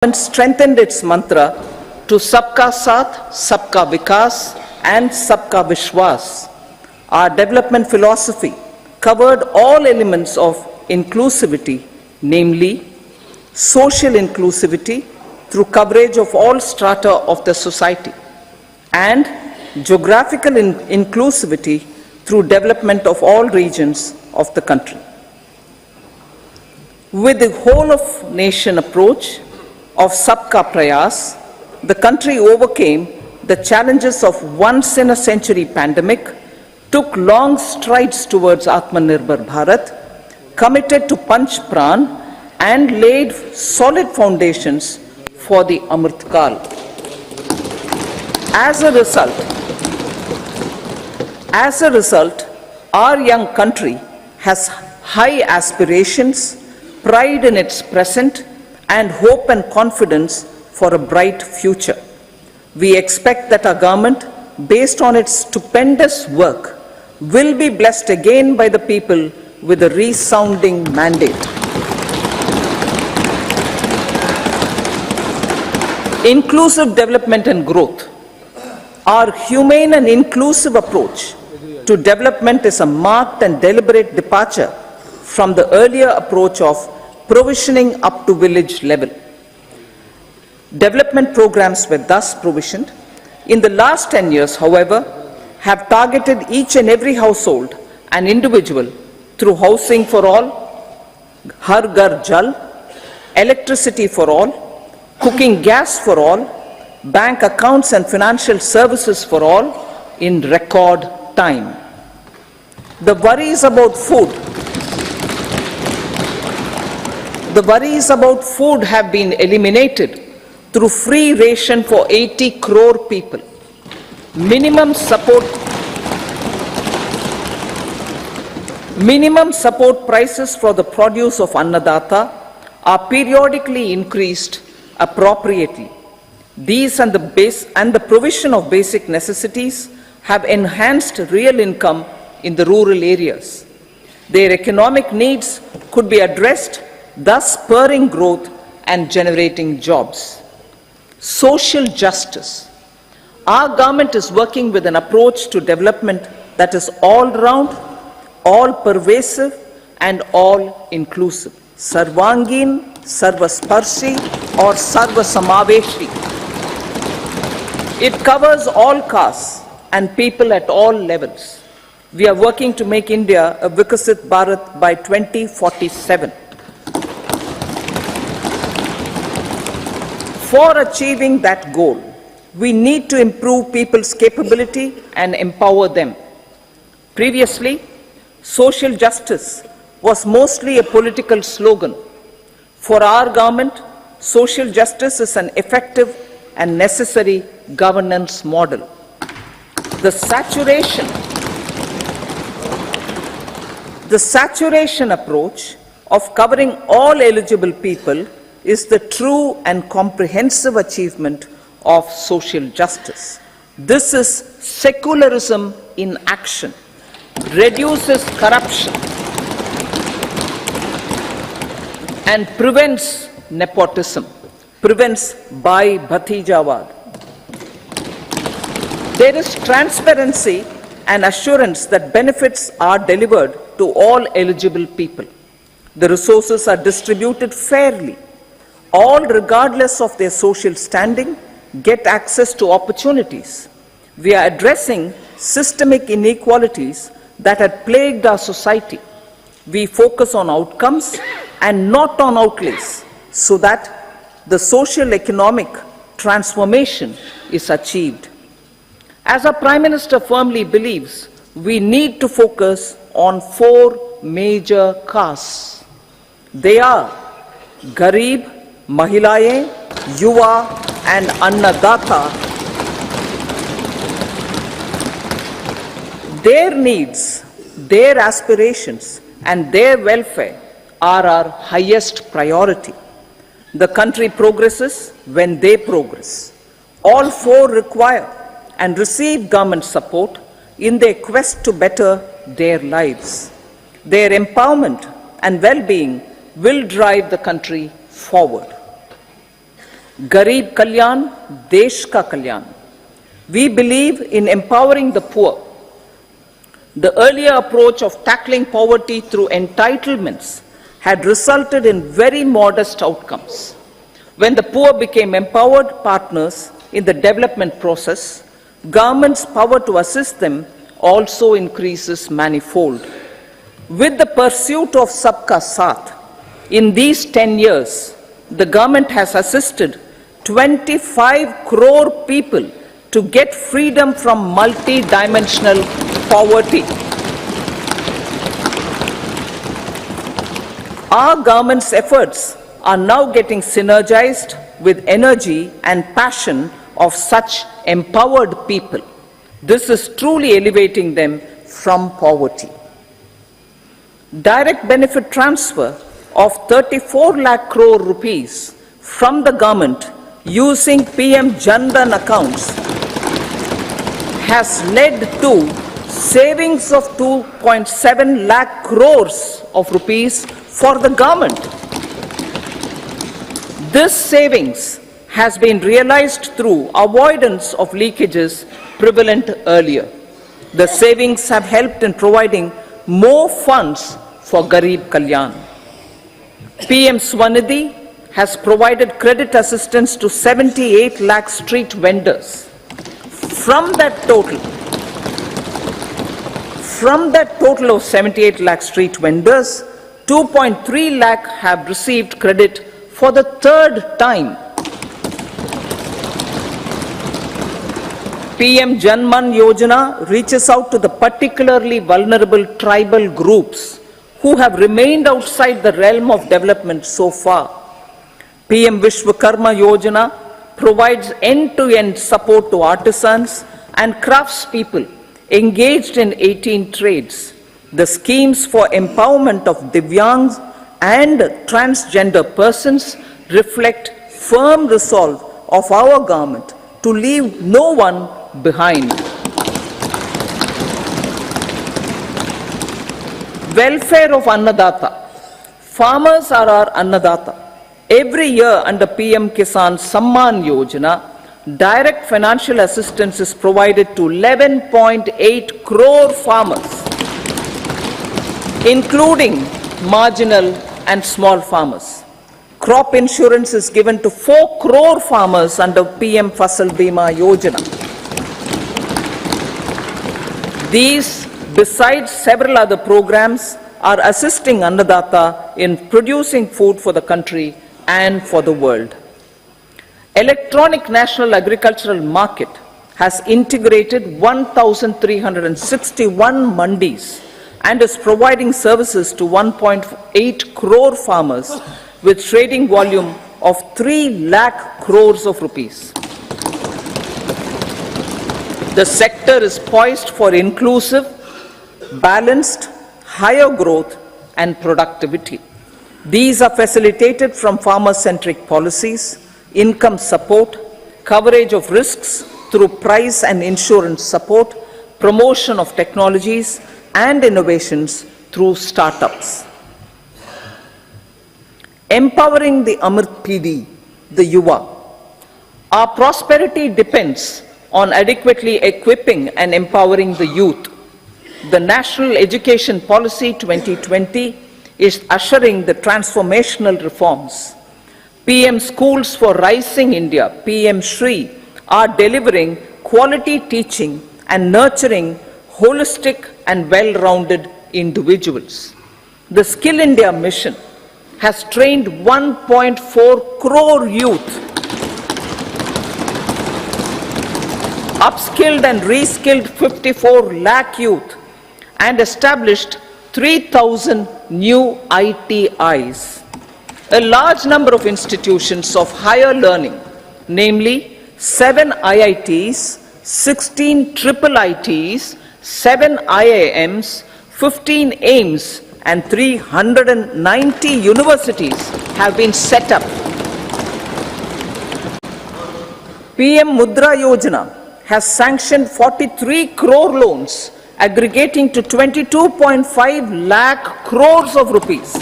government strengthened its mantra to Sabka Saath, Sabka Vikas and Sabka Vishwas. Our development philosophy covered all elements of inclusivity, namely social inclusivity through coverage of all strata of the society and geographical inclusivity through development of all regions of the country. With the whole of nation approach of Sabka Prayas, the country overcame the challenges of once-in-a-century pandemic, took long strides towards Atmanirbhar Bharat, committed to Panch Pran, and laid solid foundations for the Amrit Kal. As a result, our young country has high aspirations, pride in its present, and hope and confidence for a bright future. We expect that our government, based on its stupendous work, will be blessed again by the people with a resounding mandate. Inclusive development and growth. Our humane and inclusive approach to development is a marked and deliberate departure from the earlier approach of provisioning up to village level. Development programs were thus provisioned. In the last 10 years, however, have targeted each and every household and individual through housing for all, Har Ghar Jal, electricity for all, cooking gas for all, bank accounts and financial services for all in record time. The worries about food have been eliminated through free ration for 80 crore people. Minimum support prices for the produce of Annadata are periodically increased appropriately. These and the provision of basic necessities have enhanced real income in the rural areas. Their economic needs could be addressed, thus spurring growth and generating jobs. Social justice. Our government is working with an approach to development that is all-round, all-pervasive and all-inclusive. Sarvangin, Sarvasparshi or Sarvasamaveshi. It covers all castes and people at all levels. We are working to make India a Vikasit Bharat by 2047. For achieving that goal, we need to improve people's capability and empower them. Previously, social justice was mostly a political slogan. For our government, social justice is an effective and necessary governance model. The saturation approach of covering all eligible people is the true and comprehensive achievement of social justice. This is secularism in action, reduces corruption, and prevents nepotism, prevents Bhai Bhatijawad. There is transparency and assurance that benefits are delivered to all eligible people. The resources are distributed fairly. All, regardless of their social standing, get access to opportunities. We are addressing systemic inequalities that had plagued our society. We focus on outcomes and not on outlays so that the social economic transformation is achieved. As our Prime Minister firmly believes, we need to focus on 4 major castes. They are Garib, Mahilaye, Yuva and Annadata. Their needs, their aspirations and their welfare are our highest priority. The country progresses when they progress. All 4 require and receive government support in their quest to better their lives. Their empowerment and well-being will drive the country forward. Garib Kalyan, Desh Ka Kalyan. We believe in empowering the poor. The earlier approach of tackling poverty through entitlements had resulted in very modest outcomes. When the poor became empowered partners in the development process, government's power to assist them also increases manifold. With the pursuit of Sabka Saath, in these 10 years, the government has assisted 25 crore people to get freedom from multi-dimensional poverty. Our government's efforts are now getting synergized with energy and passion of such empowered people. This is truly elevating them from poverty. Direct benefit transfer of 34 lakh crore rupees from the government using PM Jan Dhan accounts has led to savings of 2.7 lakh crores of rupees for the government. This savings has been realized through avoidance of leakages prevalent earlier. The savings have helped in providing more funds for Garib Kalyan. PM Swanidhi has provided credit assistance to 78 lakh street vendors. From that total of 78 lakh street vendors, 2.3 lakh have received credit for the third time. PM Janman Yojana reaches out to the particularly vulnerable tribal groups who have remained outside the realm of development so far. PM Vishwakarma Yojana provides end-to-end support to artisans and craftspeople engaged in 18 trades. The schemes for empowerment of Divyangs and transgender persons reflect firm resolve of our government to leave no one behind. Welfare of Annadata. Farmers are our Annadata. Every year under PM Kisan Samman Yojana, direct financial assistance is provided to 11.8 crore farmers, including marginal and small farmers. Crop insurance is given to 4 crore farmers under PM Fasal Bima Yojana. These, besides several other programs, are assisting Annadata in producing food for the country and for the world. Electronic National Agricultural Market has integrated 1,361 mandis and is providing services to 1.8 crore farmers with trading volume of 3 lakh crores of rupees. The sector is poised for inclusive, balanced, higher growth and productivity. These are facilitated from farmer-centric policies, income support, coverage of risks through price and insurance support, promotion of technologies and innovations through startups. Empowering the Amrit PD, the Yuva. Our prosperity depends on adequately equipping and empowering the youth. The National Education Policy 2020 is ushering the transformational reforms. PM Schools for Rising India, PM Shri, are delivering quality teaching and nurturing holistic and well-rounded individuals. The Skill India mission has trained 1.4 crore youth, upskilled and reskilled 54 lakh youth, and established 3,000 new ITIs. A large number of institutions of higher learning, namely 7 IITs, 16 triple ITs, 7 IIMs, 15 AIMS, and 390 universities have been set up. PM Mudra Yojana has sanctioned 43 crore loans aggregating to 22.5 lakh crores of rupees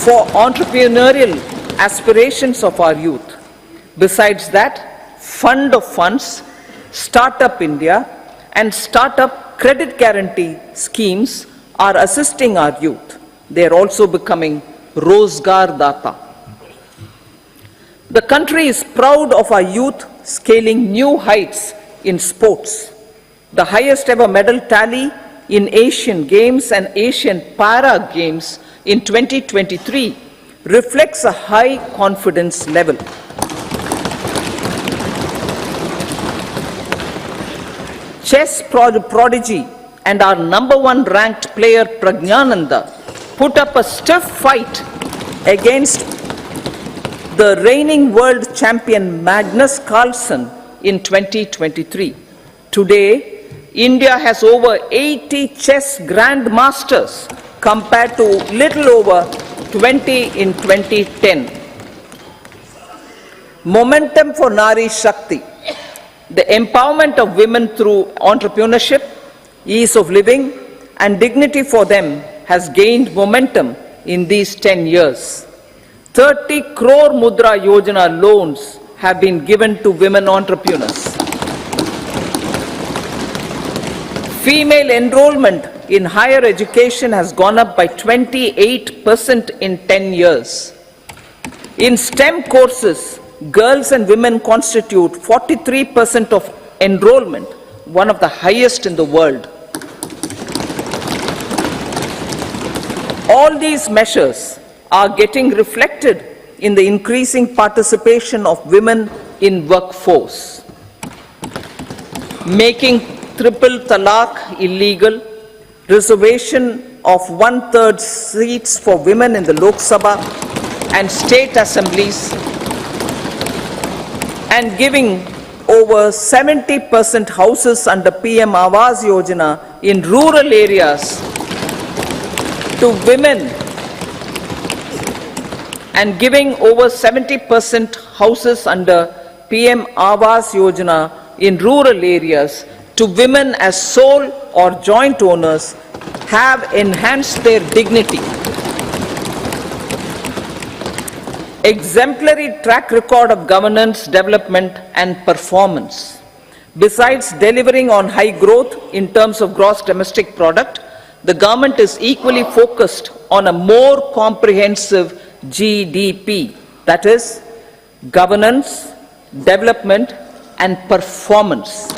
for entrepreneurial aspirations of our youth. Besides that, Fund of Funds, Startup India, and Startup Credit Guarantee schemes are assisting our youth. They are also becoming Rozgar Data. The country is proud of our youth scaling new heights in sports. The highest ever medal tally in Asian Games and Asian Para Games in 2023 reflects a high confidence level. Chess prodigy and our #1 ranked player Pragyananda put up a stiff fight against the reigning world champion Magnus Carlsen in 2023. Today, India has over 80 chess grandmasters compared to little over 20 in 2010. Momentum for Nari Shakti. The empowerment of women through entrepreneurship, ease of living, and dignity for them has gained momentum in these 10 years. 30 crore Mudra Yojana loans have been given to women entrepreneurs. Female enrollment in higher education has gone up by 28% in 10 years. In STEM courses, girls and women constitute 43% of enrollment, one of the highest in the world. All these measures are getting reflected in the increasing participation of women in workforce. Making triple talaq illegal, reservation of 1/3 seats for women in the Lok Sabha and state assemblies, and giving over 70% houses under PM Awas Yojana in rural areas to women, and giving over 70% houses under PM Awas Yojana in rural areas to women as sole or joint owners have enhanced their dignity. Exemplary track record of governance, development, and performance. Besides delivering on high growth in terms of gross domestic product, the government is equally focused on a more comprehensive GDP, that is, governance, development, and performance.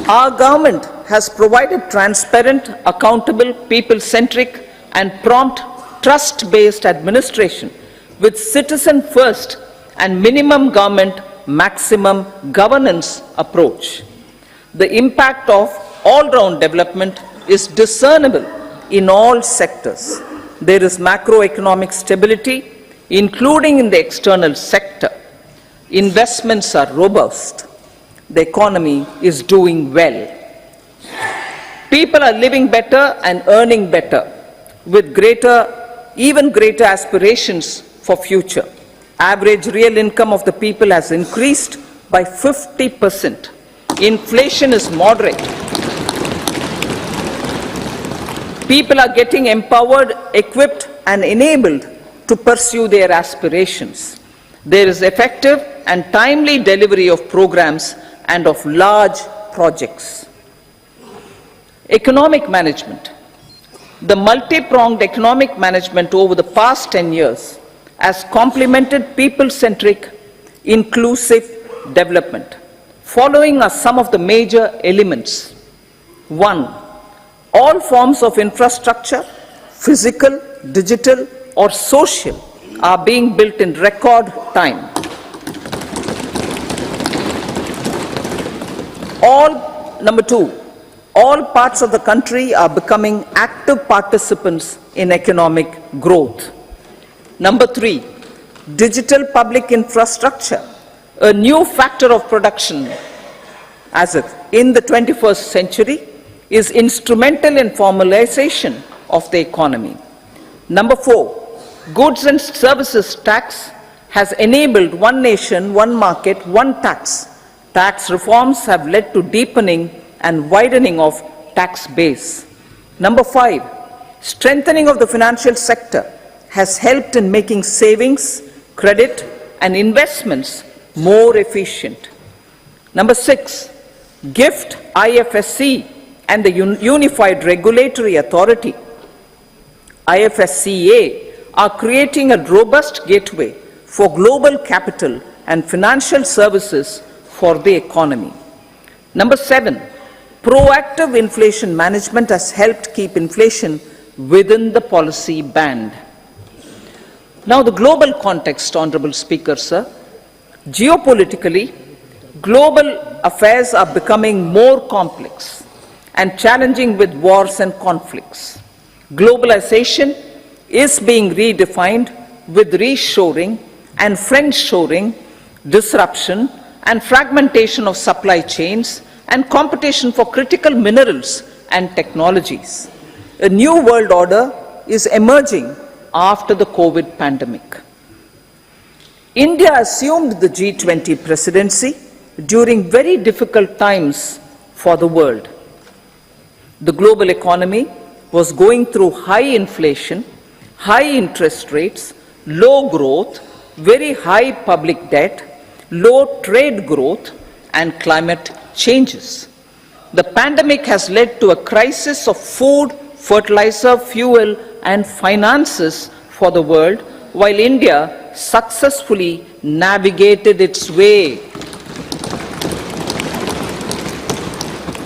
Our government has provided transparent, accountable, people-centric, and prompt, trust-based administration with citizen-first and minimum government, maximum governance approach. The impact of all-round development is discernible in all sectors. There is macroeconomic stability, including in the external sector. Investments are robust. The economy is doing well. People are living better and earning better, with even greater aspirations for future. Average real income of the people has increased by 50%. Inflation is moderate. People are getting empowered, equipped, and enabled to pursue their aspirations. There is effective and timely delivery of programs and of large projects. Economic management. The multi-pronged economic management over the past 10 years has complemented people-centric, inclusive development. Following are some of the major elements. 1. All forms of infrastructure, physical, digital, or social, are being built in record time. Number 2, all parts of the country are becoming active participants in economic growth. Number 3, digital public infrastructure, a new factor of production as if in the 21st century, is instrumental in formalization of the economy. Number 4, goods and services tax has enabled one nation, one market, one tax. Tax reforms have led to deepening and widening of tax base. Number 5, strengthening of the financial sector has helped in making savings, credit, and investments more efficient. Number 6, GIFT, IFSC, and the Unified Regulatory Authority, IFSCA, are creating a robust gateway for global capital and financial services for the economy. Number 7, proactive inflation management has helped keep inflation within the policy band. Now, the global context, Honorable Speaker, sir. Geopolitically, global affairs are becoming more complex and challenging with wars and conflicts. Globalization is being redefined with reshoring and friendshoring, disruption and fragmentation of supply chains, and competition for critical minerals and technologies. A new world order is emerging after the COVID pandemic. India assumed the G20 presidency during very difficult times for the world. The global economy was going through high inflation, high interest rates, low growth, very high public debt, low trade growth, and climate changes. The pandemic has led to a crisis of food, fertilizer, fuel, and finances for the world, while India successfully navigated its way.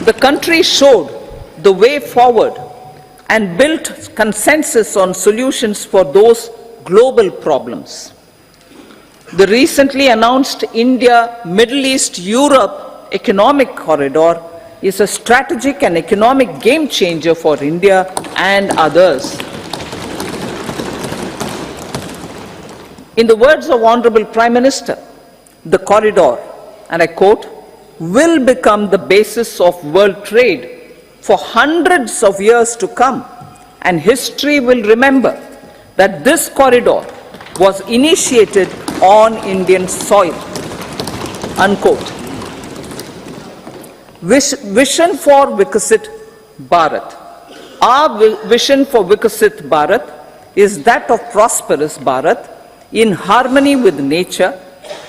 The country showed the way forward and built consensus on solutions for those global problems. The recently announced India-Middle East-Europe economic corridor is a strategic and economic game changer for India and others. In the words of Honorable Prime Minister, the corridor, and I quote, will become the basis of world trade for hundreds of years to come, and history will remember that this corridor was initiated on Indian soil, unquote. Vision for Vikasit Bharat. Our vision for Vikasit Bharat is that of prosperous Bharat in harmony with nature,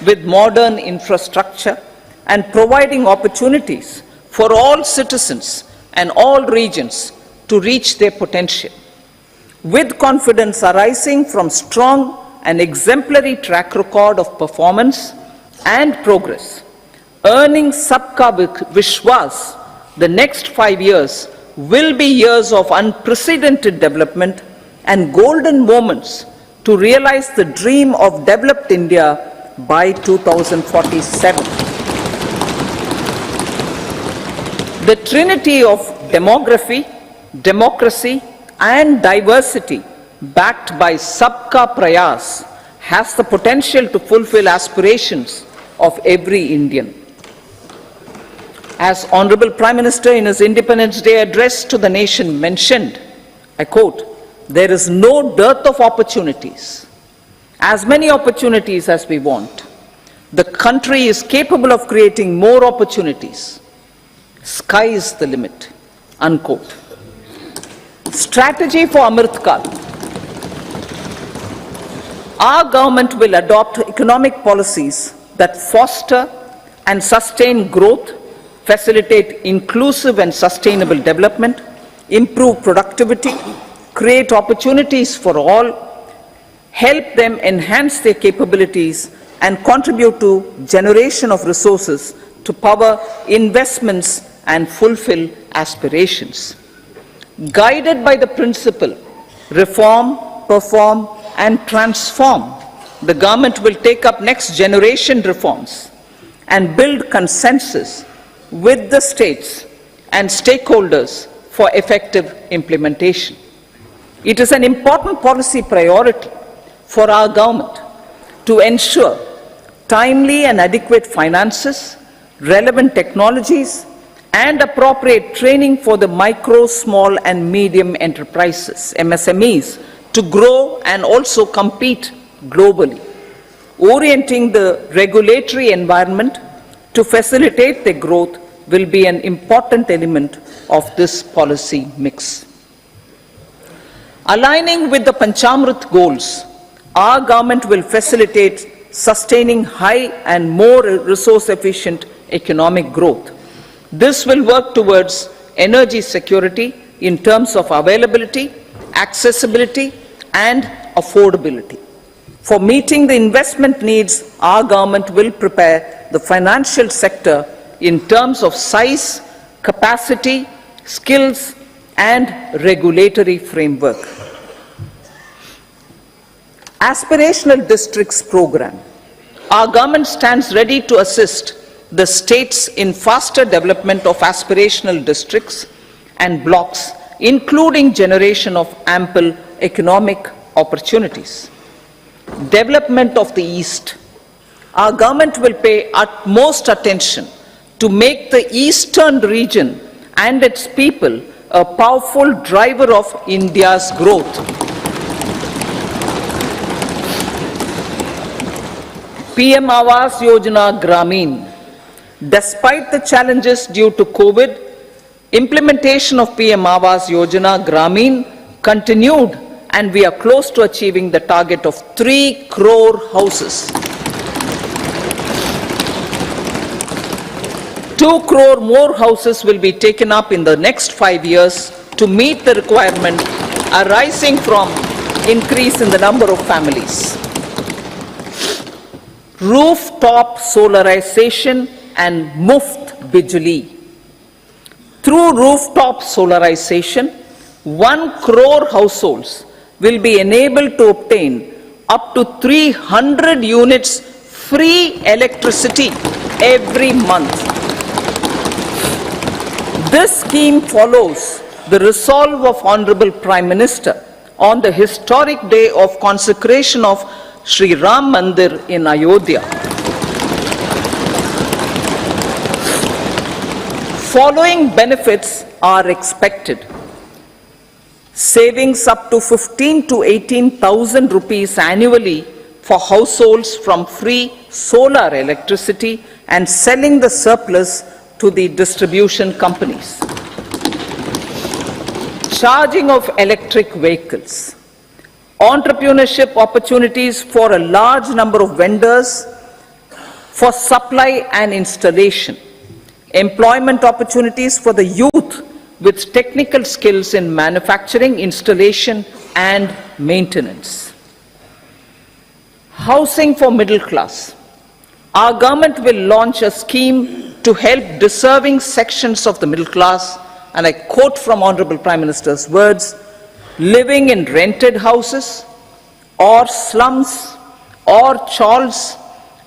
with modern infrastructure, and providing opportunities for all citizens and all regions to reach their potential. With confidence arising from strong and exemplary track record of performance and progress, earning Sabka Vishwas, the next 5 years will be years of unprecedented development and golden moments to realize the dream of developed India by 2047. The trinity of demography, democracy, and diversity backed by Sabka Prayas has the potential to fulfill aspirations of every Indian. As Honorable Prime Minister in his Independence Day address to the nation mentioned, I quote, there is no dearth of opportunities, as many opportunities as we want. The country is capable of creating more opportunities. Sky is the limit, unquote. Strategy for Amrit Kal. Our government will adopt economic policies that foster and sustain growth, facilitate inclusive and sustainable development, improve productivity, create opportunities for all, help them enhance their capabilities, and contribute to generation of resources to power investments and fulfill aspirations. Guided by the principle, reform, perform, and transform, the government will take up next generation reforms and build consensus with the states and stakeholders for effective implementation. It is an important policy priority for our government to ensure timely and adequate finances, relevant technologies, and appropriate training for the micro, small, and medium enterprises, MSMEs, to grow and also compete globally. Orienting the regulatory environment to facilitate their growth will be an important element of this policy mix. Aligning with the Panchamrit goals, our government will facilitate sustaining high and more resource-efficient economic growth. This will work towards energy security in terms of availability, accessibility, and affordability. For meeting the investment needs, our government will prepare the financial sector in terms of size, capacity, skills, and regulatory framework. Aspirational Districts Program. Our government stands ready to assist the states in faster development of aspirational districts and blocks, including generation of ample economic opportunities. Development of the East. Our government will pay utmost attention to make the eastern region and its people a powerful driver of India's growth. PM Awas Yojana Gramin. Despite the challenges due to COVID, implementation of PM Awas Yojana Gramin continued, and we are close to achieving the target of 3 crore houses. 2 crore more houses will be taken up in the next 5 years to meet the requirement arising from increase in the number of families. Rooftop solarization and Muft Bijli. Through rooftop solarization, 1 crore households will be enabled to obtain up to 300 units free electricity every month. This scheme follows the resolve of Honorable Prime Minister on the historic day of consecration of Sri Ram Mandir in Ayodhya. Following benefits are expected. Savings up to 15 to 18,000 rupees annually for households from free solar electricity and selling the surplus to the distribution companies. Charging of electric vehicles. Entrepreneurship opportunities for a large number of vendors for supply and installation. Employment opportunities for the youth with technical skills in manufacturing, installation, and maintenance. Housing for middle class. Our government will launch a scheme to help deserving sections of the middle class, and I quote from Honorable Prime Minister's words, living in rented houses or slums or chawls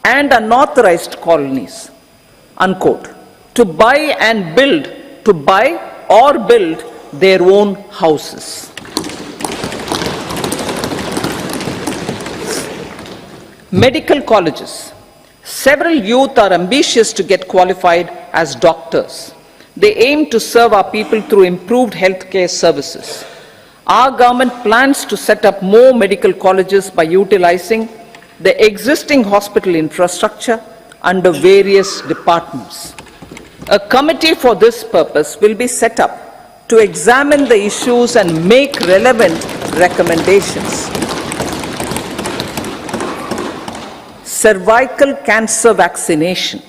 and unauthorized colonies, unquote, to buy or build their own houses. Medical colleges. Several youth are ambitious to get qualified as doctors. They aim to serve our people through improved healthcare services. Our government plans to set up more medical colleges by utilizing the existing hospital infrastructure under various departments. A committee for this purpose will be set up to examine the issues and make relevant recommendations. Cervical cancer vaccination.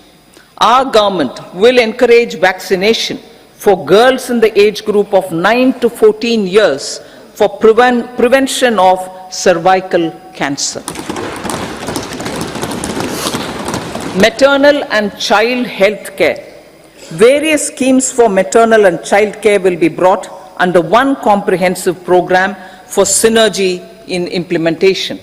Our government will encourage vaccination for girls in the age group of 9 to 14 years for prevention of cervical cancer. Maternal and child health care. Various schemes for maternal and child care will be brought under one comprehensive program for synergy in implementation.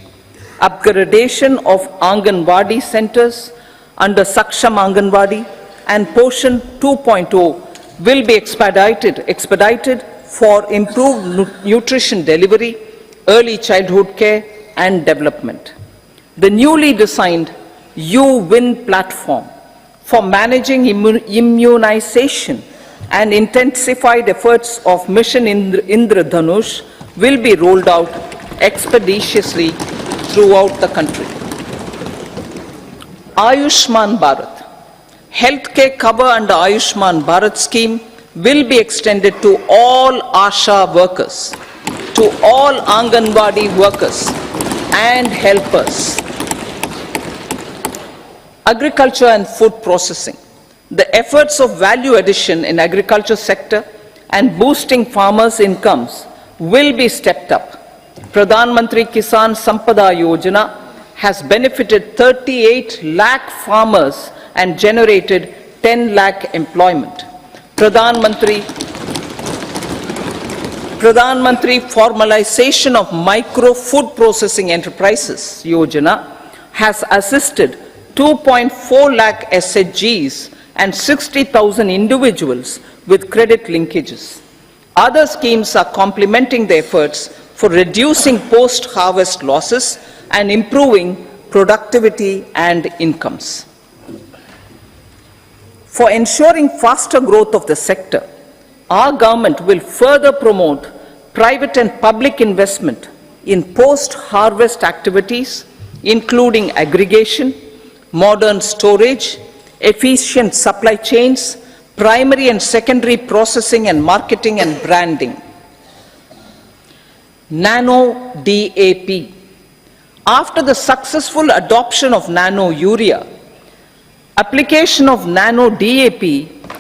Upgradation of Anganwadi centers under Saksham Anganwadi and Poshan 2.0 will be expedited for improved nutrition delivery, early childhood care and development. The newly designed UWIN platform for managing immunization and intensified efforts of Mission Indradhanush will be rolled out expeditiously throughout the country. Ayushman Bharat. Healthcare cover under Ayushman Bharat scheme will be extended to all ASHA workers. to all Anganwadi workers and helpers. Agriculture and food processing. The efforts of value addition in agriculture sector and boosting farmers' incomes will be stepped up. Pradhan Mantri Kisan Sampada Yojana has benefited 38 lakh farmers and generated 10 lakh employment. Pradhan Mantri formalization of micro food processing enterprises Yojana has assisted 2.4 lakh SHGs and 60,000 individuals with credit linkages. Other schemes are complementing the efforts for reducing post-harvest losses and improving productivity and incomes. For ensuring faster growth of the sector, our government will further promote private and public investment in post-harvest activities, including aggregation, modern storage, efficient supply chains, primary and secondary processing and marketing and branding. Nano DAP. After the successful adoption of nano urea, application of nano DAP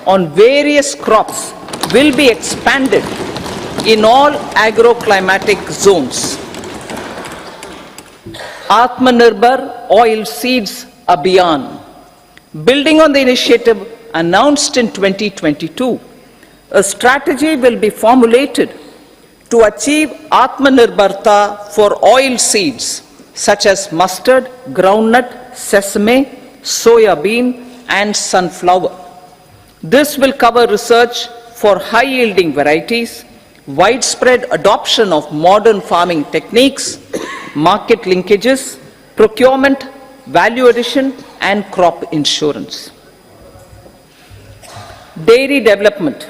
on various crops will be expanded in all agroclimatic zones. Atmanirbhar Oil Seeds Abhiyan. Building on the initiative announced in 2022, a strategy will be formulated to achieve Atmanirbharta for oil seeds such as mustard, groundnut, sesame, soya bean, and sunflower. This will cover research for high-yielding varieties, widespread adoption of modern farming techniques, market linkages, procurement, value addition, and crop insurance. Dairy development.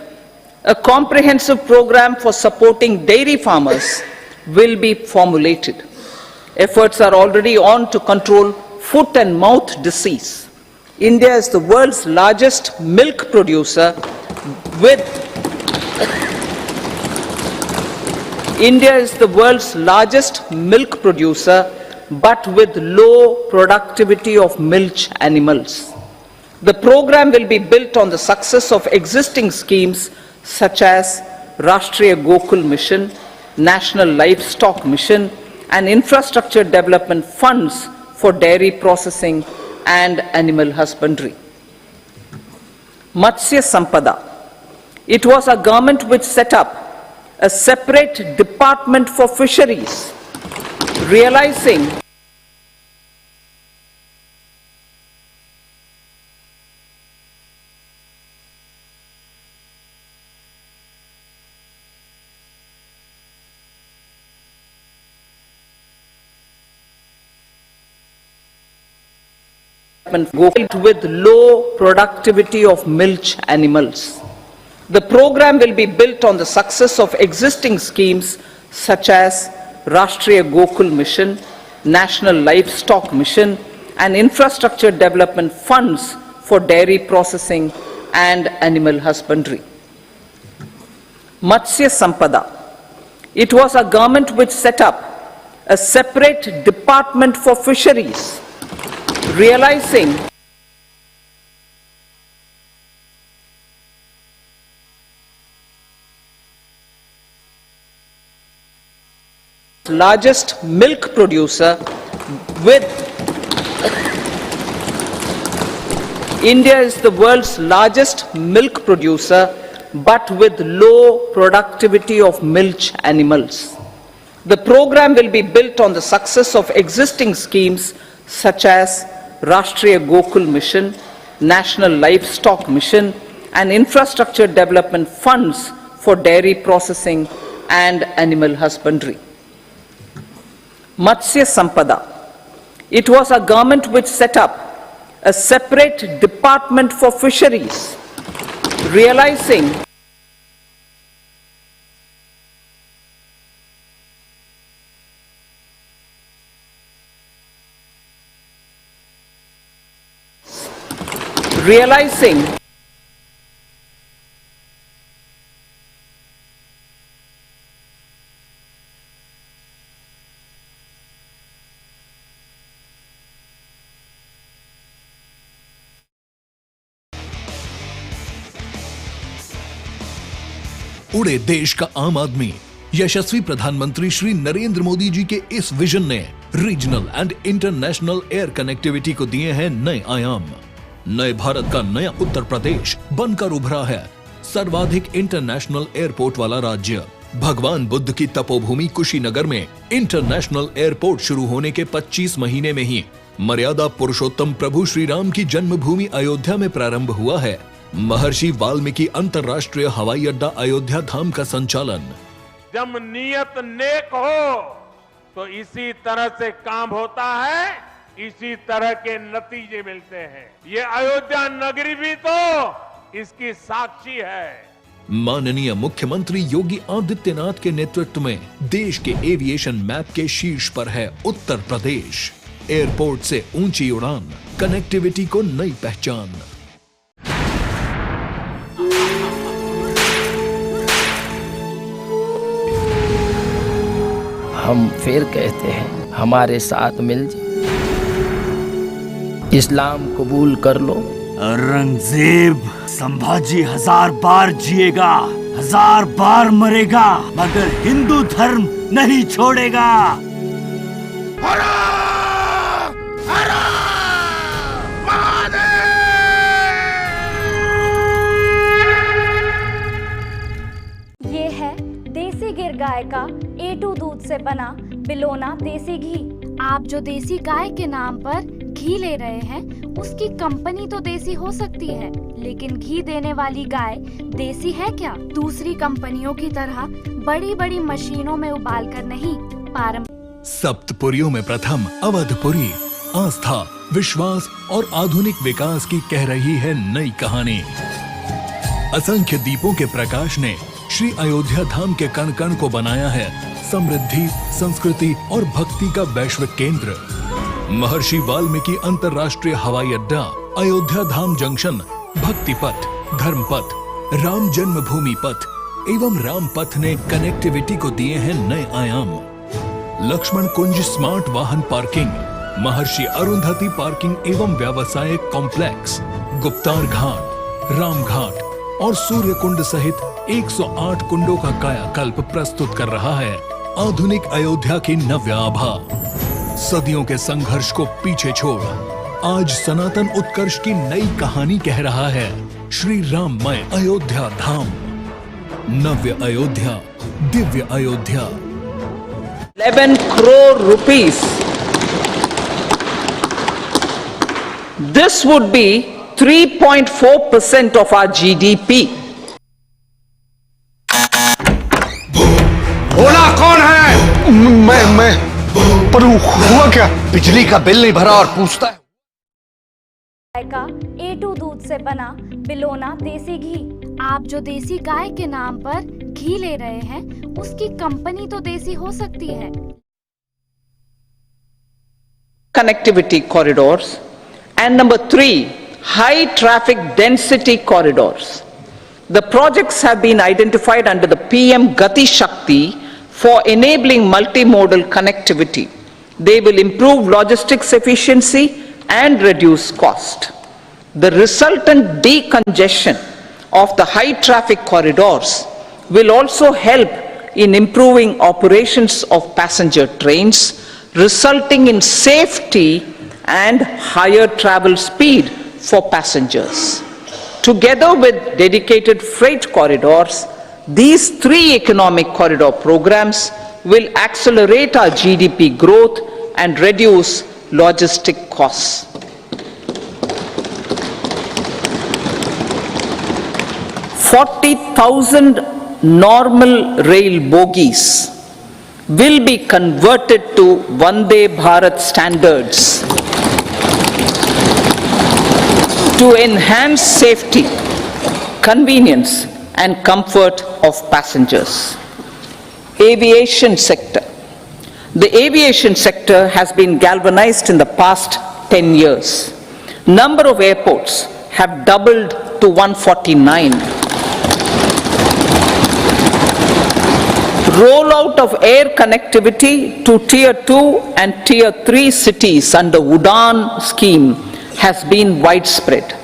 A comprehensive program for supporting dairy farmers will be formulated. Efforts are already on to control foot and mouth disease. India is the world's largest milk producer with but with low productivity of milch animals. The program will be built on the success of existing schemes such as Rashtriya Gokul Mission, National Livestock Mission, and infrastructure development funds for dairy processing and animal husbandry. Matsya Sampada. It was our government which set up a separate department for fisheries, realizing with low productivity of milch animals. The program will be built on the success of existing schemes such as Rashtriya Gokul Mission, National Livestock Mission, and infrastructure development funds for dairy processing and animal husbandry. Matsya Sampada. It was our government which set up a separate department for fisheries, realizing largest milk producer with India is the world's largest milk producer but with low productivity of milch animals. The program will be built on the success of existing schemes such as Rashtriya Gokul Mission, National Livestock Mission, and infrastructure development funds for dairy processing and animal husbandry. Matsya Sampada. It was our government which set up a separate department for fisheries, realizing उड़े देश का आम आदमी। यशस्वी प्रधानमंत्री श्री नरेंद्र मोदी जी के इस vision ने regional and international air connectivity को दिए हैं नए आयाम। नए भारत का नया उत्तर प्रदेश बनकर उभरा है सर्वाधिक इंटरनेशनल एयरपोर्ट वाला राज्य। भगवान बुद्ध की तपोभूमि कुशीनगर में इंटरनेशनल एयरपोर्ट शुरू होने के 25 महीने में ही मर्यादा पुरुषोत्तम प्रभु श्री राम की जन्मभूमि अयोध्या में प्रारंभ हुआ है। महर्षि वाल्मीकि अंतर्राष्ट्रीय हवाई अड्डा अयोध्या धाम का संचालन। जब नियत नेक हो तो इसी तरह से काम होता है, इसी तरह के नतीजे मिलते हैं। ये अयोध्या नगरी भी तो इसकी साक्षी है। माननीय मुख्यमंत्री योगी आदित्यनाथ के नेतृत्व में देश के एविएशन मैप के शीर्ष पर है उत्तर प्रदेश। एयरपोर्ट से ऊंची उड़ान, कनेक्टिविटी को नई पहचान। हम फिर कहते हैं हमारे साथ मिल जाओ, इस्लाम कबूल कर लो। औरंगजेब संभाजी 1000 बार जिएगा, 1000 बार मरेगा, मगर हिंदू धर्म नहीं छोड़ेगा। ये है देसी गिर गाय का A2 दूध से बना बिलोना देसी घी। आप जो देसी गाय के नाम पर घी ले रहे हैं, उसकी कंपनी तो देसी हो सकती है, लेकिन घी देने वाली गाय देसी है क्या? दूसरी कंपनियों की तरह बड़ी बड़ी मशीनों में उबाल कर नहीं, पारंपरिक। सप्तपुरियों में प्रथम अवधपुरी आस्था, विश्वास और आधुनिक विकास की कह रही है नई कहानी। असंख्य दीपों के प्रकाश ने श्री अयोध्या धाम के कण कण को बनाया है समृद्धि, संस्कृति और भक्ति का वैश्विक केंद्र। महर्षि वाल्मीकि अंतर्राष्ट्रीय हवाई अड्डा, अयोध्या धाम जंक्शन, भक्ति पथ, धर्म पथ, राम जन्मभूमि पथ एवं राम पथ ने कनेक्टिविटी को दिए हैं नए आयाम। लक्ष्मण कुंज स्मार्ट वाहन पार्किंग, महर्षि अरुंधति पार्किंग एवं व्यावसायिक कॉम्प्लेक्स, गुप्तार घाट, राम घाट और सूर्य कुंड सहित 108 कुंडों का कायाकल्प प्रस्तुत कर रहा है आधुनिक अयोध्या की नव्य आभा। सदियों के संघर्ष को पीछे छोड़ आज सनातन उत्कर्ष की नई कहानी कह रहा है श्री राममय अयोध्या धाम। नव्य Ayodhya, Divya Ayodhya. 11 crore rupees. This would be 3.4% of our GDP. बोला कौन है? मैं पर हुआ क्या? बिजली का बिल नहीं भरा और पूछता है। गाय का A2 दूध से बना बिलोना देसी घी। आप जो देसी गाय के नाम पर घी ले रहे हैं, उसकी कंपनी तो देसी हो सकती है। Connectivity corridors. And number 3, high traffic density corridors. The projects have been identified under the PM Gati Shakti for enabling multimodal connectivity. They will improve logistics efficiency and reduce cost. The resultant decongestion of the high traffic corridors will also help in improving operations of passenger trains, resulting in safety and higher travel speed for passengers. Together with dedicated freight corridors, these 3 economic corridor programs will accelerate our GDP growth and reduce logistic costs. $40,000 normal rail bogies will be converted to Vande Bharat standards to enhance safety, convenience and comfort of passengers. Aviation sector. The aviation sector has been galvanized in the past 10 years. Number of airports have doubled to 149. Rollout of air connectivity to Tier 2 and Tier 3 cities under UDAN scheme has been widespread.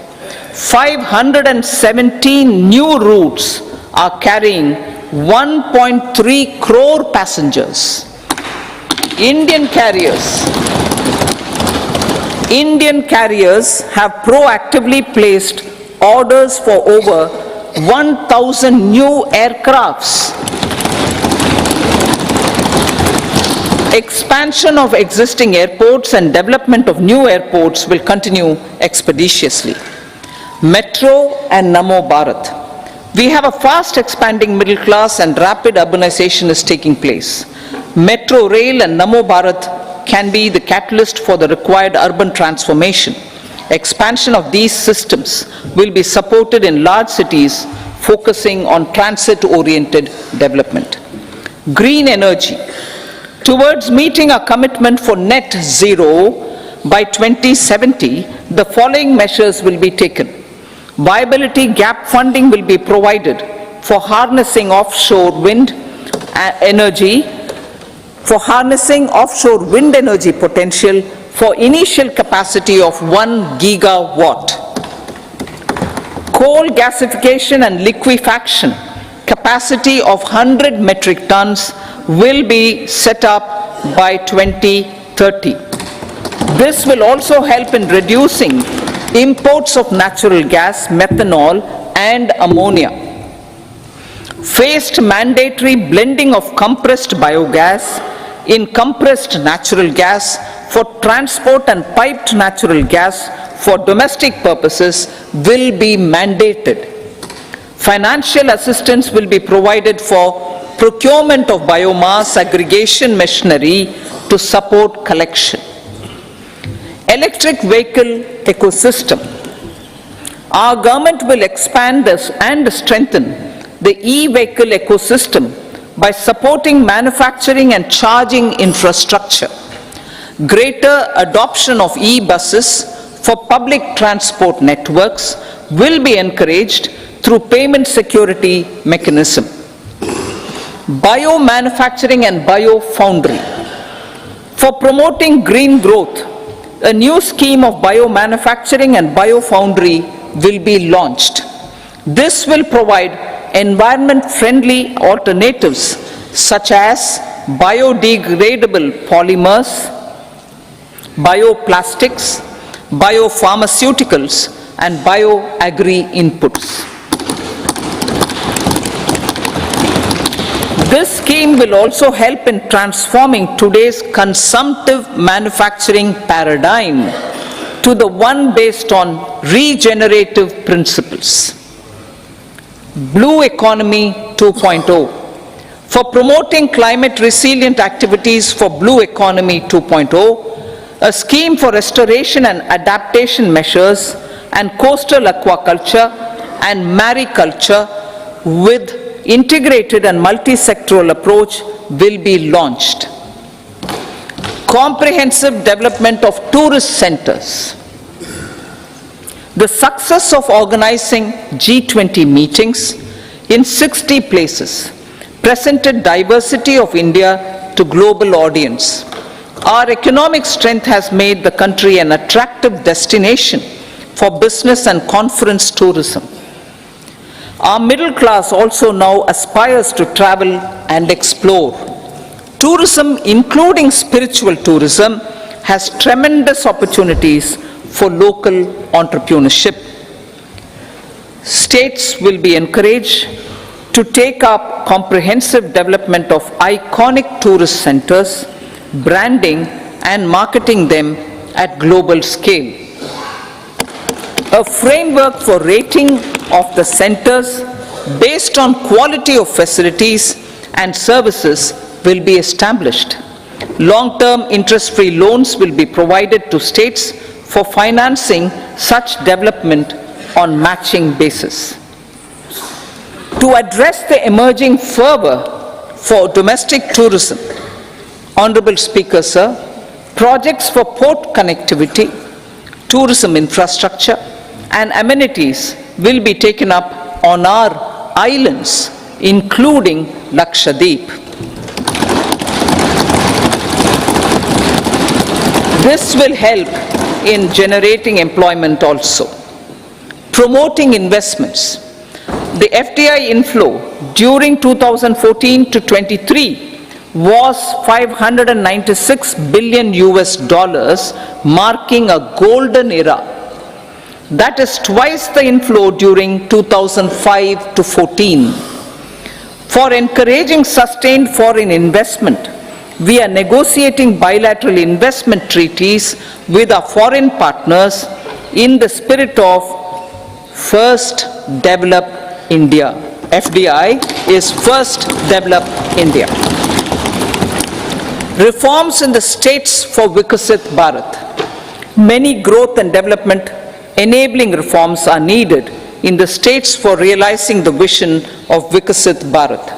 517 new routes are carrying 1.3 crore passengers. Indian carriers have proactively placed orders for over 1,000 new aircrafts. Expansion of existing airports and development of new airports will continue expeditiously. Metro and Namo Bharat. We have a fast expanding middle class and rapid urbanization is taking place. Metro, rail and Namo Bharat can be the catalyst for the required urban transformation. Expansion of these systems will be supported in large cities focusing on transit-oriented development. Green energy. Towards meeting our commitment for net zero by 2070, the following measures will be taken. Viability gap funding will be provided for harnessing offshore wind energy, potential for initial capacity of 1 gigawatt. Coal gasification and liquefaction capacity of 100 metric tons will be set up by 2030. This will also help in reducing imports of natural gas, methanol and ammonia. Phased mandatory blending of compressed biogas in compressed natural gas for transport and piped natural gas for domestic purposes will be mandated. Financial assistance will be provided for procurement of biomass aggregation machinery to support collection. Electric vehicle ecosystem. Our government will expand this and strengthen the e-vehicle ecosystem by supporting manufacturing and charging infrastructure. Greater adoption of e-buses for public transport networks will be encouraged through payment security mechanism. Biomanufacturing and biofoundry. For promoting green growth, a new scheme of biomanufacturing and biofoundry will be launched. This will provide environment-friendly alternatives such as biodegradable polymers, bioplastics, biopharmaceuticals, and bioagri-inputs. This scheme will also help in transforming today's consumptive manufacturing paradigm to the one based on regenerative principles. Blue Economy 2.0. For promoting climate resilient activities for Blue Economy 2.0, a scheme for restoration and adaptation measures and coastal aquaculture and mariculture with integrated and multi-sectoral approach will be launched. Comprehensive development of tourist centers. The success of organizing G20 meetings in 60 places presented diversity of India to global audience. Our economic strength has made the country an attractive destination for business and conference tourism. Our middle class also now aspires to travel and explore. Tourism, including spiritual tourism, has tremendous opportunities for local entrepreneurship. States will be encouraged to take up comprehensive development of iconic tourist centers, branding and marketing them at global scale. A framework for rating of the centers based on quality of facilities and services will be established. Long-term interest-free loans will be provided to states for financing such development on matching basis. To address the emerging fervor for domestic tourism, Honorable Speaker, sir, projects for port connectivity, tourism infrastructure and amenities will be taken up on our islands, including Lakshadweep. This will help in generating employment also. Promoting investments. the FDI inflow during 2014 to 23 was $596 billion, marking a golden era. That is twice the inflow during 2005 to 14. For encouraging sustained foreign investment, we are negotiating bilateral investment treaties with our foreign partners in the spirit of First Develop India. FDI is First Develop India. Reforms in the states for Vikasit Bharat. Many growth and development enabling reforms are needed in the states for realizing the vision of Vikasit Bharat.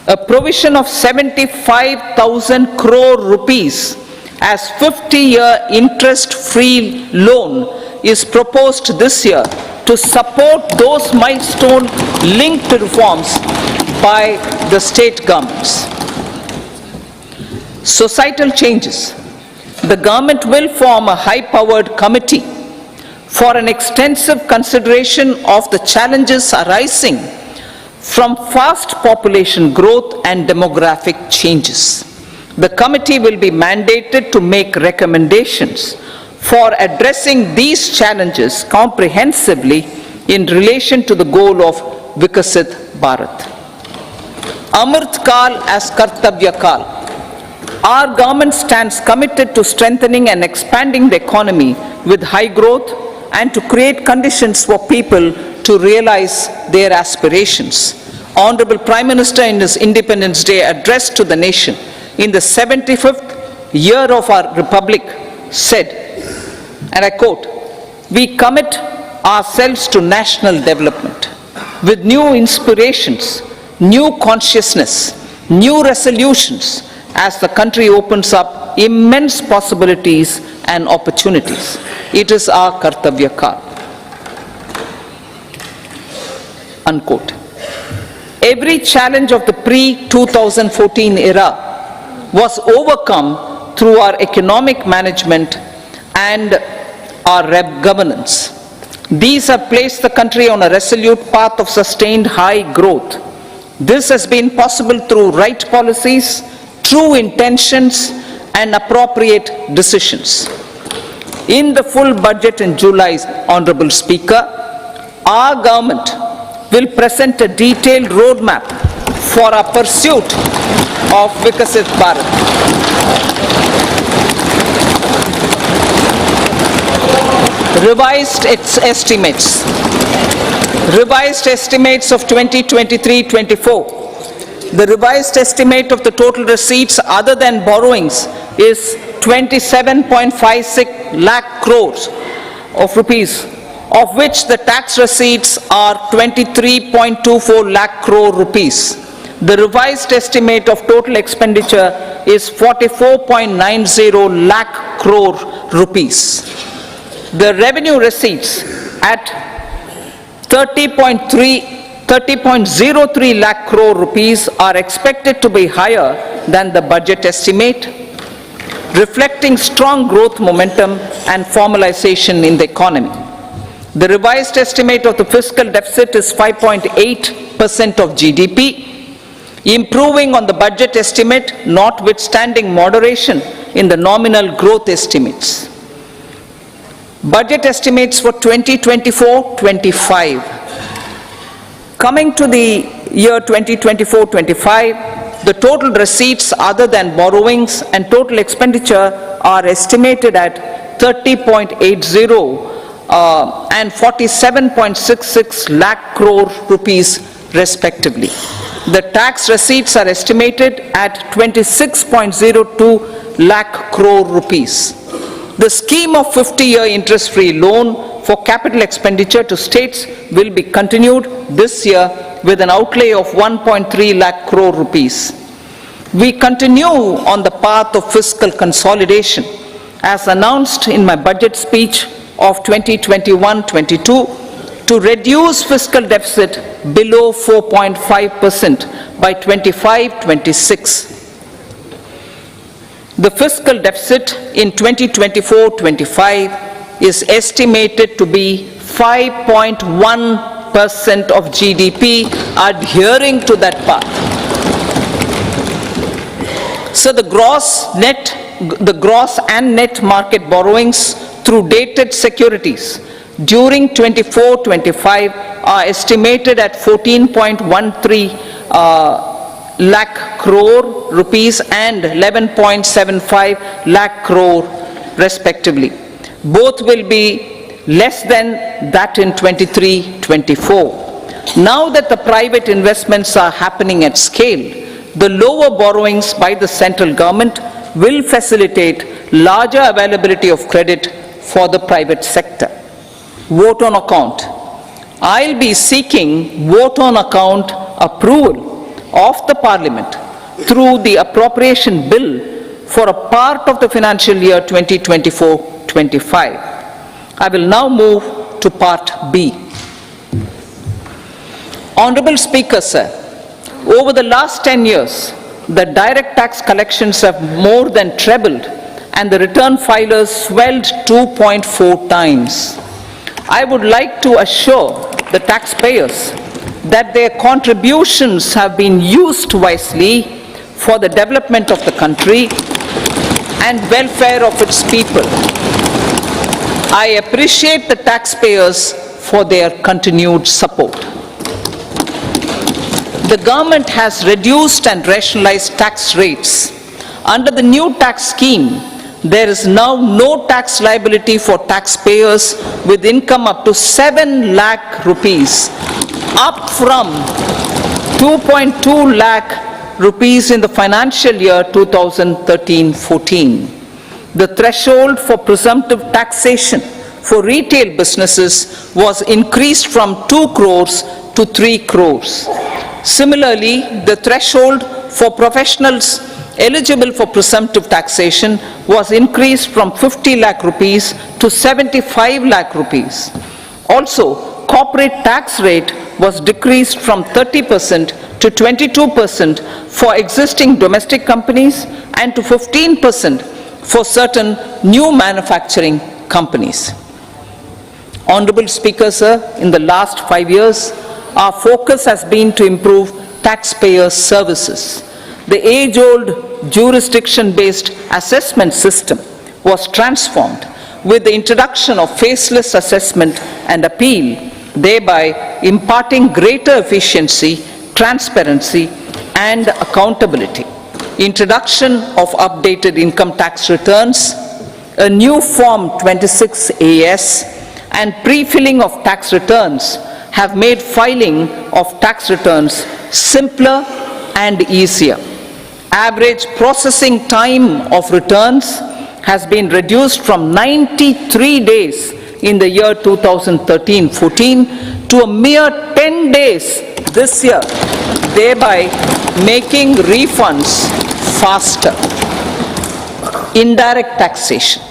A provision of 75,000 crore rupees as 50-year interest-free loan is proposed this year to support those milestone-linked reforms by the state governments. Societal changes. The government will form a high-powered committee for an extensive consideration of the challenges arising from fast population growth and demographic changes. The committee will be mandated to make recommendations for addressing these challenges comprehensively in relation to the goal of Vikasit Bharat. Amrit Kal as Kartavya Kal. Our government stands committed to strengthening and expanding the economy with high growth and to create conditions for people to realize their aspirations. Honorable Prime Minister in his Independence Day address to the nation in the 75th year of our Republic said, and I quote, "We commit ourselves to national development with new inspirations, new consciousness, new resolutions as the country opens up immense possibilities and opportunities. It is our Kartavya Kal." Unquote. Every challenge of the pre-2014 era was overcome through our economic management and our governance. These have placed the country on a resolute path of sustained high growth. This has been possible through right policies, true intentions, and appropriate decisions. In the full budget in July, Honorable Speaker, our government will present a detailed roadmap for our pursuit of Vikasit Bharat. Revised estimates of 2023-24. The revised estimate of the total receipts other than borrowings is 27.56 lakh crores of rupees, of which the tax receipts are 23.24 lakh crore rupees. The revised estimate of total expenditure is 44.90 lakh crore rupees. The revenue receipts at 30.03 lakh crore rupees are expected to be higher than the budget estimate, reflecting strong growth momentum and formalization in the economy. The revised estimate of the fiscal deficit is 5.8% of GDP, improving on the budget estimate notwithstanding moderation in the nominal growth estimates. Budget estimates for 2024-25. Coming to the year 2024-25, the total receipts other than borrowings and total expenditure are estimated at 30.80 and 47.66 lakh crore rupees respectively. The tax receipts are estimated at 26.02 lakh crore rupees. The scheme of 50-year interest-free loan for capital expenditure to states will be continued this year with an outlay of 1.3 lakh crore rupees. We continue on the path of fiscal consolidation as announced in my budget speech of 2021-22 to reduce fiscal deficit below 4.5% by 25-26. The fiscal deficit in 2024-25 is estimated to be 5.1 of GDP, adhering to that path. So the gross and net market borrowings through dated securities during 24-25 are estimated at 14.13 lakh crore rupees and 11.75 lakh crore respectively. Both will be less than that in 23-24. Now that the private investments are happening at scale, the lower borrowings by the central government will facilitate larger availability of credit for the private sector. Vote on account. I'll be seeking vote on account approval of the Parliament through the appropriation bill for a part of the financial year 2024-25. I will now move to part B. Honorable Speaker, sir, over the last 10 years, the direct tax collections have more than trebled and the return filers swelled 2.4 times. I would like to assure the taxpayers that their contributions have been used wisely for the development of the country and welfare of its people. I appreciate the taxpayers for their continued support. The government has reduced and rationalized tax rates. Under the new tax scheme, there is now no tax liability for taxpayers with income up to 7 lakh rupees, up from 2.2 lakh rupees in the financial year 2013-14. The threshold for presumptive taxation for retail businesses was increased from 2 crores to 3 crores. Similarly, the threshold for professionals eligible for presumptive taxation was increased from 50 lakh rupees to 75 lakh rupees. Also, corporate tax rate was decreased from 30% to 22% for existing domestic companies and to 15% for certain new manufacturing companies. Honorable Speaker, sir, in the last 5 years, our focus has been to improve taxpayer services. The age-old jurisdiction-based assessment system was transformed with the introduction of faceless assessment and appeal, thereby imparting greater efficiency, transparency, and accountability. Introduction of updated income tax returns, a new Form 26AS, and pre-filling of tax returns have made filing of tax returns simpler and easier. Average processing time of returns has been reduced from 93 days in the year 2013-14 to a mere 10 days this year, thereby making refunds faster. Indirect taxation.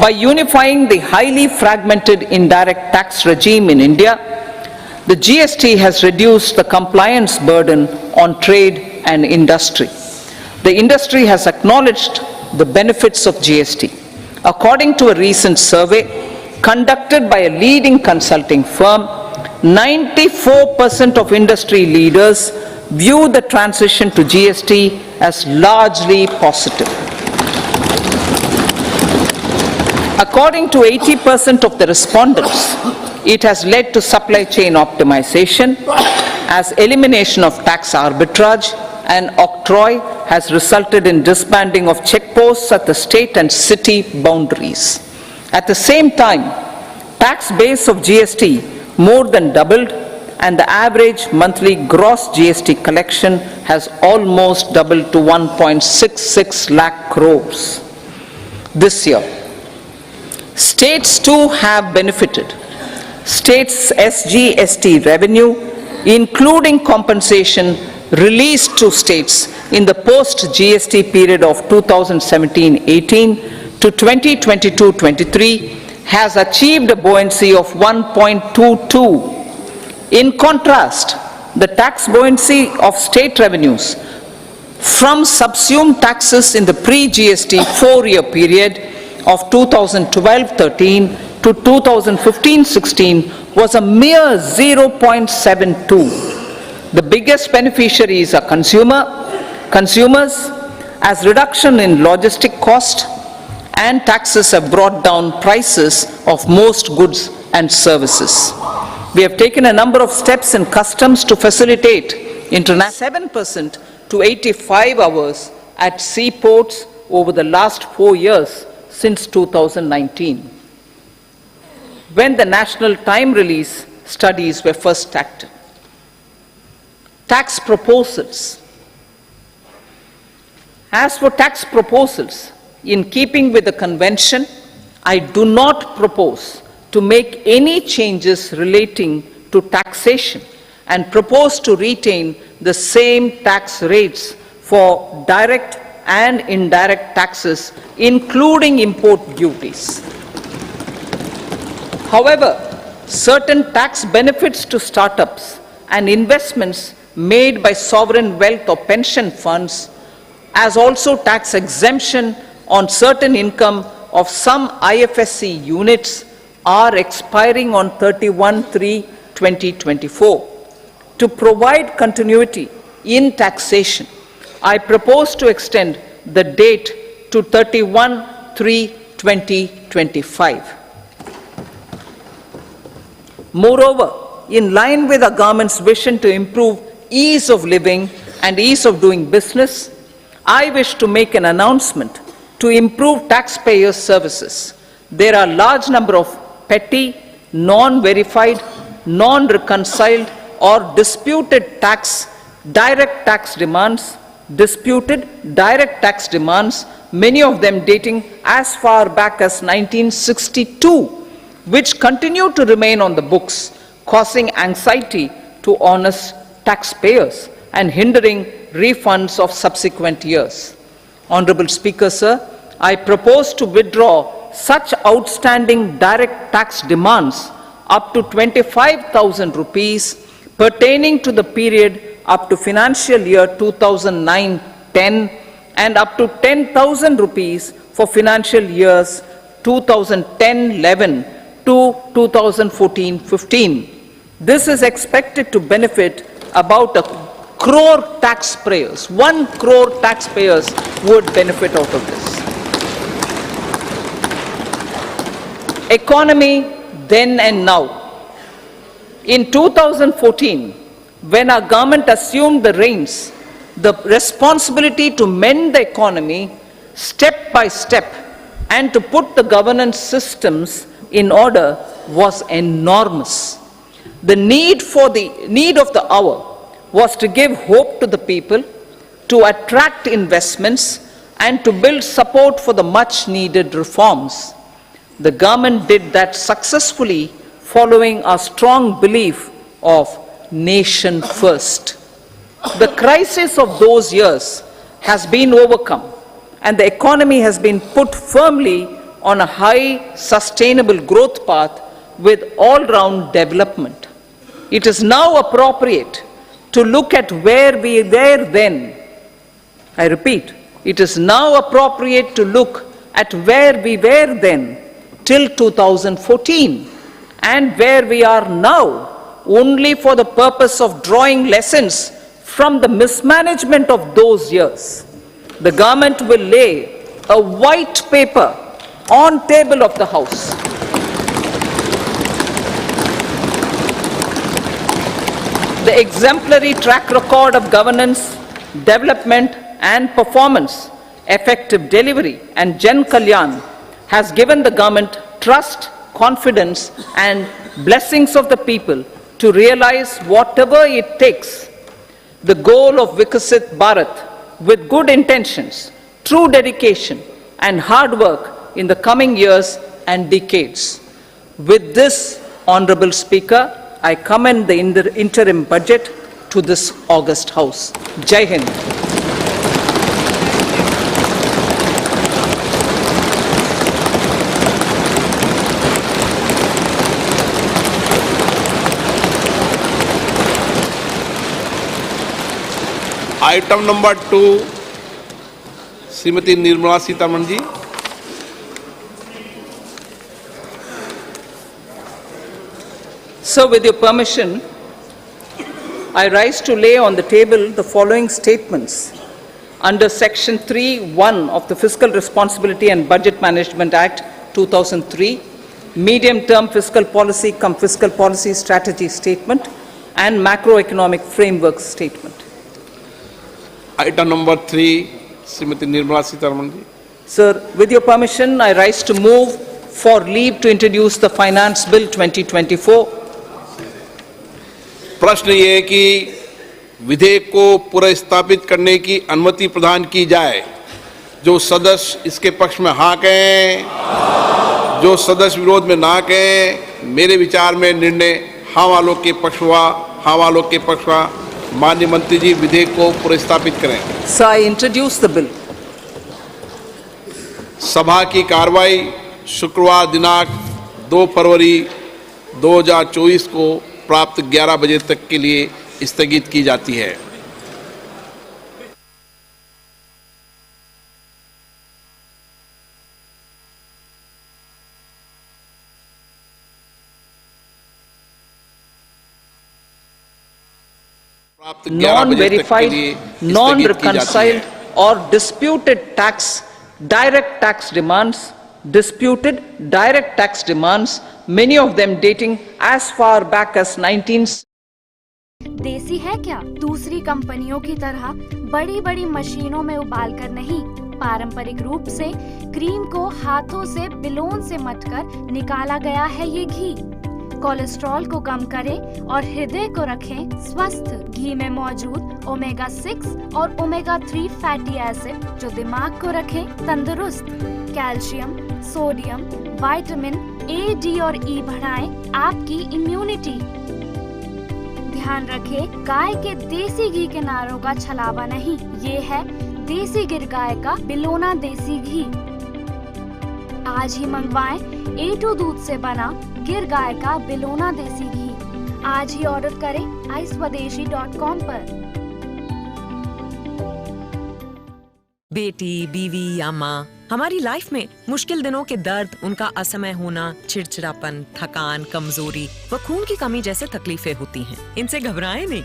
By unifying the highly fragmented indirect tax regime in India, the GST has reduced the compliance burden on trade and industry. The industry has acknowledged the benefits of GST. According to a recent survey conducted by a leading consulting firm, 94% of industry leaders view the transition to GST as largely positive. According to 80% of the respondents, it has led to supply chain optimization, as elimination of tax arbitrage and octroi has resulted in disbanding of checkposts at the state and city boundaries. At the same time, tax base of GST more than doubled, and the average monthly gross GST collection has almost doubled to 1.66 lakh crores this year. States too have benefited. States' SGST revenue, including compensation released to states in the post-GST period of 2017-18 to 2022-23, has achieved a buoyancy of 1.22. In contrast, the tax buoyancy of state revenues from subsumed taxes in the pre-GST 4-year period of 2012-13 to 2015-16 was a mere 0.72. The biggest beneficiaries are consumers, as reduction in logistic cost and taxes have brought down prices of most goods and services. We have taken a number of steps in customs to facilitate international 7% to 85 hours at seaports over the last 4 years since 2019, when the national time release studies were first started. Tax proposals. As for tax proposals, in keeping with the convention, I do not propose to make any changes relating to taxation and propose to retain the same tax rates for direct and indirect taxes, including import duties. However, certain tax benefits to startups and investments made by sovereign wealth or pension funds, as also tax exemption on certain income of some IFSC units, are expiring on 31/3/2024. To provide continuity in taxation, I propose to extend the date to 31/3/2025. Moreover, in line with the government's vision to improve ease of living and ease of doing business, I wish to make an announcement to improve taxpayers' services. There are a large number of petty, non-verified, non-reconciled or disputed direct tax demands, many of them dating as far back as 1962, which continue to remain on the books, causing anxiety to honest taxpayers and hindering refunds of subsequent years. Honorable Speaker, sir, I propose to withdraw such outstanding direct tax demands up to 25,000 rupees pertaining to the period up to financial year 2009-10 and up to 10,000 rupees for financial years 2010-11 to 2014-15. This is expected to benefit about 1 crore taxpayers. 1 crore taxpayers would benefit out of this. Economy then and now. In 2014, when our government assumed the reins, the responsibility to mend the economy step by step and to put the governance systems in order was enormous. The need of the hour was to give hope to the people, to attract investments, and to build support for the much needed reforms. The government did that successfully, following a strong belief of nation first. The crisis of those years has been overcome, and the economy has been put firmly on a high sustainable growth path with all-round development. It is now appropriate to look at where we were then. I repeat, it is now appropriate to look at where we were then till 2014 and where we are now, only for the purpose of drawing lessons from the mismanagement of those years. The government will lay a white paper on table of the House. The exemplary track record of governance, development and performance, effective delivery and Jan Kalyan has given the government trust, confidence and blessings of the people to realize whatever it takes. The goal of Vikasit Bharat with good intentions, true dedication and hard work in the coming years and decades. With this, Honorable Speaker, I commend the interim budget to this august House. Jai Hind. Item number 2 Shrimati Nirmala Sitharaman ji. So, with your permission, I rise to lay on the table the following statements under Section 3(1) of the Fiscal Responsibility and Budget Management Act 2003, Medium-Term Fiscal Policy cum Fiscal Policy Strategy Statement and Macroeconomic Framework Statement. Item number 3, Srimati Nirmala Sitharaman ji. Sir, with your permission, I rise to move for leave to introduce the Finance Bill 2024. प्रश्न ये है कि विधेयक को पुनर्स्थापित करने की अनुमति प्रदान की जाए। जो सदस्य इसके पक्ष में हाँ कहें, जो सदस्य विरोध में ना कहें। मेरे विचार में निर्णय हाँ वालों के पक्ष हुआ, हाँ वालों के पक्ष हुआ। माननीय मंत्री जी विधेयक को पुनर्स्थापित करें। So I introduce the bill. सभा की कार्रवाई शुक्रवार दिनांक 2 फरवरी 2024 को प्राप्त 11 बजे तक के लिए स्थगित की जाती है। Non-verified, non-reconciled or disputed direct tax demands, many of them dating as far back as 19... देसी है क्या? दूसरी कंपनियों की तरह बड़ी बड़ी मशीनों में उबाल कर नहीं, पारंपरिक रूप से क्रीम को हाथों से बिलोन से मथकर निकाला गया है ये घी। कोलेस्ट्रॉल को कम करे और हृदय को रखें स्वस्थ। घी में मौजूद ओमेगा 6 और ओमेगा 3 फैटी एसिड जो दिमाग को रखें तंदुरुस्त। Calcium, sodium, vitamin A, D और ई बढ़ाएं आपकी इम्यूनिटी। ध्यान रखें, गाय के देसी घी के नारों का छलावा नहीं, ये है देसी गिर गाय का बिलोना देसी घी। आज ही मंगवाएं A2 दूध से बना गिर गाय का बिलोना देसी घी। आज ही ऑर्डर करें iSwadeshi.com पर। बेटी, बीवी या माँ, हमारी लाइफ में मुश्किल दिनों के दर्द, उनका असमय होना, चिड़चिड़ापन, थकान, कमजोरी व खून की कमी जैसे तकलीफें होती हैं। इनसे घबराएं नहीं,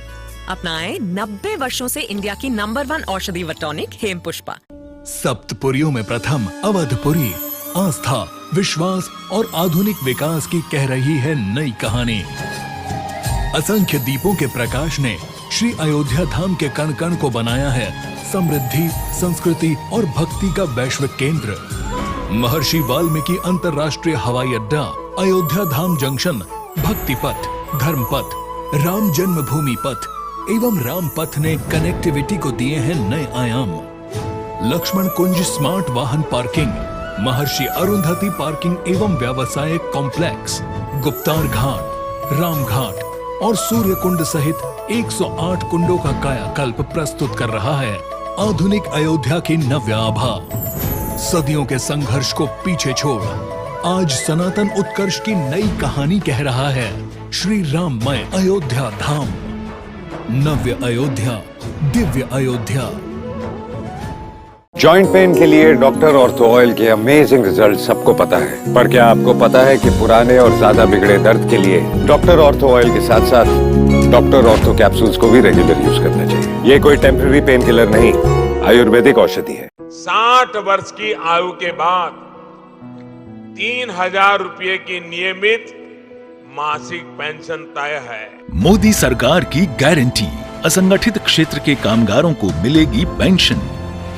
अपनाएं 90 वर्षों से इंडिया की नंबर 1 औषधि व टॉनिक हेम पुष्पा। सप्तपुरियों में प्रथम अवधपुरी आस्था, विश्वास और आधुनिक विकास की कह रही है नई कहानी। असंख्य दीपों के प्रकाश ने श्री अयोध्या धाम के कण कण को बनाया है समृद्धि, संस्कृति और भक्ति का वैश्विक केंद्र। महर्षि वाल्मीकि अंतर्राष्ट्रीय हवाई अड्डा, अयोध्या धाम जंक्शन, भक्ति पथ, धर्म पथ, राम जन्मभूमि पथ एवं राम पथ ने कनेक्टिविटी को दिए हैं नए आयाम। लक्ष्मण कुंज स्मार्ट वाहन पार्किंग, महर्षि अरुंधति पार्किंग एवं व्यावसायिक कॉम्प्लेक्स, गुप्तार घाट, राम घाट और सूर्य कुंड सहित 108 कुंडों का कायाकल्प प्रस्तुत कर रहा है आधुनिक अयोध्या की नव्य आभा। सदियों के संघर्ष को पीछे छोड़ आज सनातन उत्कर्ष की नई कहानी कह रहा है श्री राममय अयोध्या धाम। नव्य अयोध्या, दिव्य अयोध्या। जॉइंट पेन के लिए डॉक्टर ऑर्थो ऑयल के अमेजिंग रिजल्ट सबको पता है, पर क्या आपको पता है कि पुराने और ज्यादा बिगड़े दर्द के लिए डॉक्टर ऑर्थो ऑयल के साथ साथ डॉक्टर ऑर्थो कैप्सूल्स को भी रेगुलर यूज करना चाहिए। ये कोई टेम्पररी पेन किलर नहीं, आयुर्वेदिक औषधि है। 60 वर्ष की आयु के बाद 3000 रुपए की नियमित मासिक पेंशन तय है। मोदी सरकार की गारंटी, असंगठित क्षेत्र के कामगारों को मिलेगी पेंशन।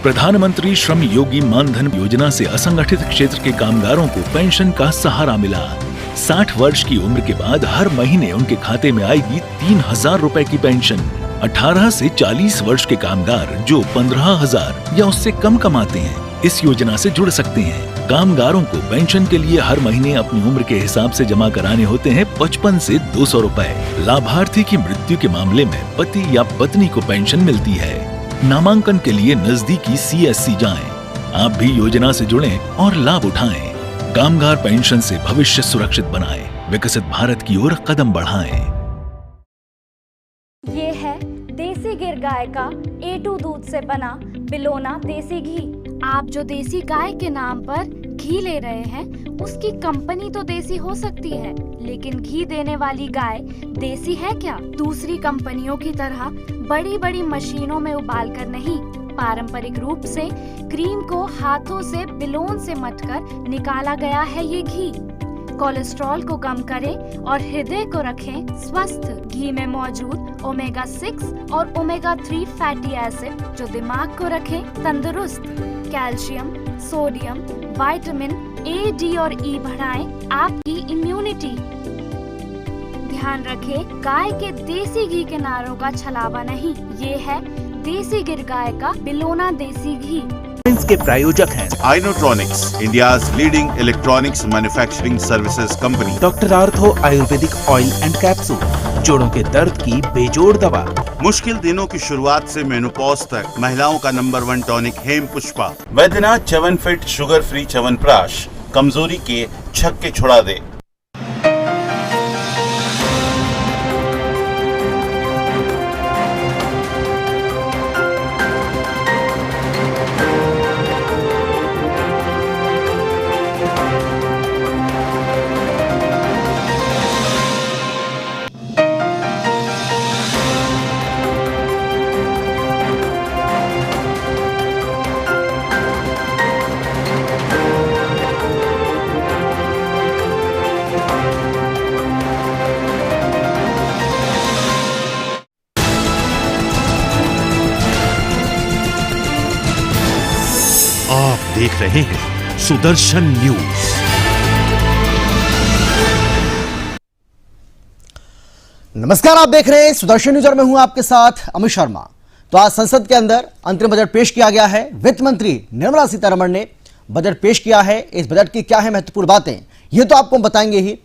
प्रधानमंत्री श्रम योगी मानधन योजना से असंगठित क्षेत्र के कामगारों को पेंशन का सहारा मिला। 60 वर्ष की उम्र के बाद हर महीने उनके खाते में आएगी 3000 रुपए की पेंशन। 18 से 40 वर्ष के कामगार जो 15,000 या उससे कम कमाते हैं इस योजना से जुड़ सकते हैं। कामगारों को पेंशन के लिए हर महीने अपनी उम्र के हिसाब से जमा कराने होते हैं 55 से 200 रुपए। लाभार्थी की मृत्यु के मामले में पति या पत्नी को पेंशन मिलती है। नामांकन के लिए नजदीकी CSC जाएं। आप भी योजना से जुड़ें और लाभ उठाएं। कामगार पेंशन से भविष्य सुरक्षित बनाएं, विकसित भारत की ओर कदम बढ़ाएं। ये है देसी गिर गाय का A2 दूध से बना बिलोना देसी घी। आप जो देसी गाय के नाम पर घी ले रहे हैं उसकी कंपनी तो देसी हो सकती है, लेकिन घी देने वाली गाय देसी है क्या? दूसरी कंपनियों की तरह बड़ी बड़ी मशीनों में उबाल कर नहीं, पारंपरिक रूप से क्रीम को हाथों से बिलोन से मथकर निकाला गया है ये घी। कोलेस्ट्रॉल को कम करें और हृदय को रखें स्वस्थ। घी में मौजूद ओमेगा 6 और ओमेगा 3 फैटी एसिड जो दिमाग को रखें तंदुरुस्त। Calcium, sodium, vitamin A, D और ई बढ़ाएं आपकी इम्यूनिटी। ध्यान रखें, गाय के देसी घी के नारों का छलावा नहीं, ये है देसी गिर गाय का बिलोना देसी घी। के प्रायोजक हैं Inotronics, India's leading electronics manufacturing services company. Doctor ortho Ayurvedic oil and capsule, जोड़ों के दर्द की बेजोड़ दवा। मुश्किल दिनों की शुरुआत से मेनोपॉज तक महिलाओं का नंबर 1 टॉनिक हेम पुष्पा। वैद्यनाथ च्यवनप्राश शुगर फ्री च्यवनप्राश कमजोरी के छक्के छुड़ा दे। आप देख रहे हैं सुदर्शन न्यूज। नमस्कार, आप देख रहे हैं सुदर्शन न्यूज और मैं हूं आपके साथ अमित शर्मा। तो आज संसद के अंदर अंतरिम बजट पेश किया गया है। वित्त मंत्री निर्मला सीतारमण ने बजट पेश किया है। इस बजट की क्या है महत्वपूर्ण बातें, ये तो आपको हम बताएंगे ही।